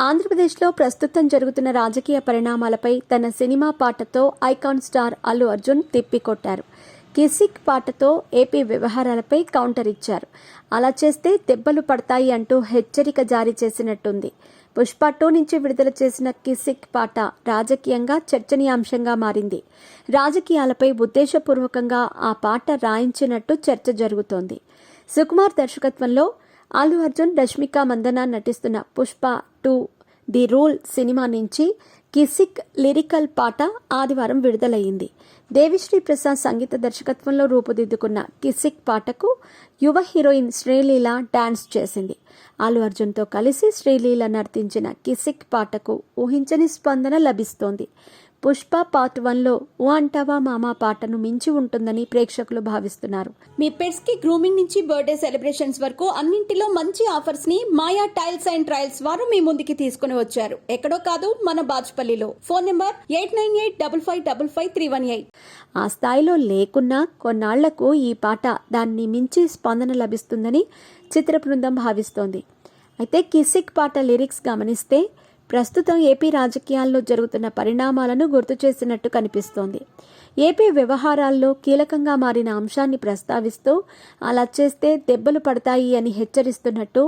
ఆంధ్రప్రదేశ్లో ప్రస్తుతం జరుగుతున్న రాజకీయ పరిణామాలపై తన సినిమా పాటతో ఐకాన్ స్టార్ అల్లు అర్జున్ తిప్పికొట్టారు. కిసిక్ పాటతో ఏపీ వ్యవహారాలపై కౌంటర్ ఇచ్చారు. అలా చేస్తే దెబ్బలు పడతాయి అంటూ హెచ్చరిక జారీ చేసినట్టుంది. పుష్ప 2 నుంచి విడుదల చేసిన కిసిక్ పాట రాజకీయంగా చర్చనీయాంశంగా మారింది. రాజకీయాలపై ఉద్దేశపూర్వకంగా ఆ పాట రాయించినట్టు చర్చ జరుగుతోంది. సుకుమార్ దర్శకత్వంలో అల్లు అర్జున్, రష్మిక మందన నటిస్తున్న పుష్ప 2 ది రూల్ సినిమా నుంచి కిసిక్ లిరికల్ పాట ఆదివారం విడుదలయ్యింది. దేవిశ్రీ ప్రసాద్ సంగీత దర్శకత్వంలో రూపుదిద్దుకున్న కిసిక్ పాటకు యువ హీరోయిన్ శ్రీలీల డాన్స్ చేసింది. అల్లు అర్జున్తో కలిసి శ్రీలీల నర్తించిన కిసిక్ పాటకు ఊహించని స్పందన లభిస్తోంది. పుష్ప పార్ట్ 1లో ఓ అంటావా మామా పాటను మించి ఉంటుందని ప్రేక్షకులు భావిస్తున్నారు. మీ పెట్స్ కి గ్రూమింగ్ నుంచి బర్త్డే సెలబ్రేషన్స్ వరకు అన్నింటిలో మంచి ఆఫర్స్ ని మాయా టైల్స్ అండ్ ట్రయల్స్ వారు మీ ముందుకి తీసుకుని వచ్చారు. ఎక్కడో కాదు, మన బాజ్పల్లిలో. Phone number 8985555318. ఆ స్థాయిలో లేకున్నా కొన్నాళ్లకు ఈ పాట దాన్ని మించి స్పందన లభిస్తుందని చిత్ర బృందం భావిస్తోంది. అయితే కిసిక్ పాట లిరిక్స్ గమనిస్తే ప్రస్తుతం ఏపీ రాజకీయాల్లో జరుగుతున్న పరిణామాలను గుర్తు చేసినట్టు కనిపిస్తోంది. ఏపీ వ్యవహారాల్లో కీలకంగా మారిన అంశాన్ని ప్రస్తావిస్తూ అలా చేస్తే దెబ్బలు పడతాయి అని హెచ్చరిస్తున్నట్టు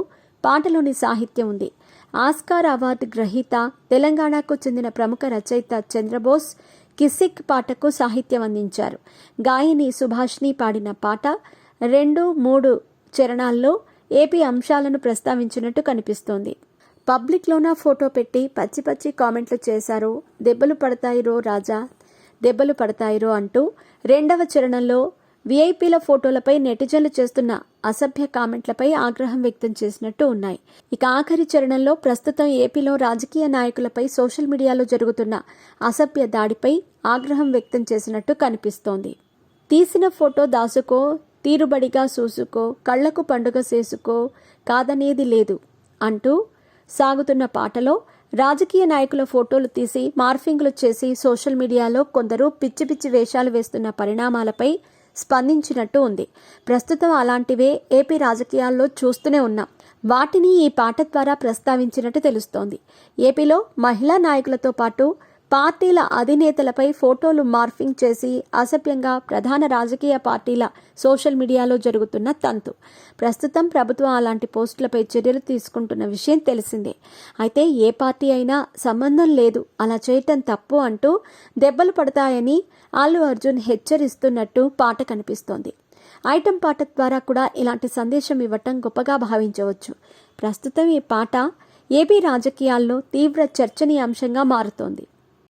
పాటలోని సాహిత్యం ఉంది. ఆస్కార్ అవార్డు గ్రహీత, తెలంగాణకు చెందిన ప్రముఖ రచయిత చంద్రబోస్ కిసిక్ పాటకు సాహిత్యం అందించారు. గాయని సుభాష్ని పాడిన పాట 2-3 చరణాల్లో ఏపీ అంశాలను ప్రస్తావించినట్టు కనిపిస్తోంది. పబ్లిక్లోన ఫోటో పెట్టి పచ్చి పచ్చి కామెంట్లు చేశారు. దెబ్బలు పడతాయిరో రాజా, దెబ్బలు పడతాయిరో అంటూ 2వ చరణంలో వీఐపీల ఫోటోలపై నెటిజన్లు చేస్తున్న అసభ్య కామెంట్లపై ఆగ్రహం వ్యక్తం చేసినట్టు ఉన్నాయి. ఇక ఆఖరి చరణంలో ప్రస్తుతం ఏపీలో రాజకీయ నాయకులపై సోషల్ మీడియాలో జరుగుతున్న అసభ్య దాడిపై ఆగ్రహం వ్యక్తం చేసినట్టు కనిపిస్తోంది. తీసిన ఫోటో దాసుకో, తీరుబడిగా చూసుకో, కళ్లకు పండుగ చేసుకో, కాదనేది లేదు అంటూ సాగుతున్న పాటలో రాజకీయ నాయకుల ఫోటోలు తీసి మార్ఫింగ్లు చేసి సోషల్ మీడియాలో కొందరు పిచ్చి పిచ్చి వేషాలు వేస్తున్న పరిణామాలపై స్పందించినట్టు ఉంది. ప్రస్తుతం అలాంటివే ఏపీ రాజకీయాల్లో చూస్తూనే ఉన్నాం. వాటిని ఈ పాట ద్వారా ప్రస్తావించినట్టు తెలుస్తోంది. ఏపీలో మహిళా నాయకులతో పాటు పార్టీల అధినేతలపై ఫోటోలు మార్ఫింగ్ చేసి అసభ్యంగా ప్రధాన రాజకీయ పార్టీల సోషల్ మీడియాలో జరుగుతున్న తంతు. ప్రస్తుతం ప్రభుత్వం అలాంటి పోస్టులపై చర్యలు తీసుకుంటున్న విషయం తెలిసిందే. అయితే ఏ పార్టీ అయినా సంబంధం లేదు, అలా చేయటం తప్పు అంటూ దెబ్బలు పడతాయని అల్లు అర్జున్ హెచ్చరిస్తున్నట్టు పాట కనిపిస్తోంది. ఐటెం పాట ద్వారా కూడా ఇలాంటి సందేశం ఇవ్వటం గొప్పగా భావించవచ్చు. ప్రస్తుతం ఈ పాట ఏపీ రాజకీయాల్లో తీవ్ర చర్చనీయాంశంగా మారుతోంది.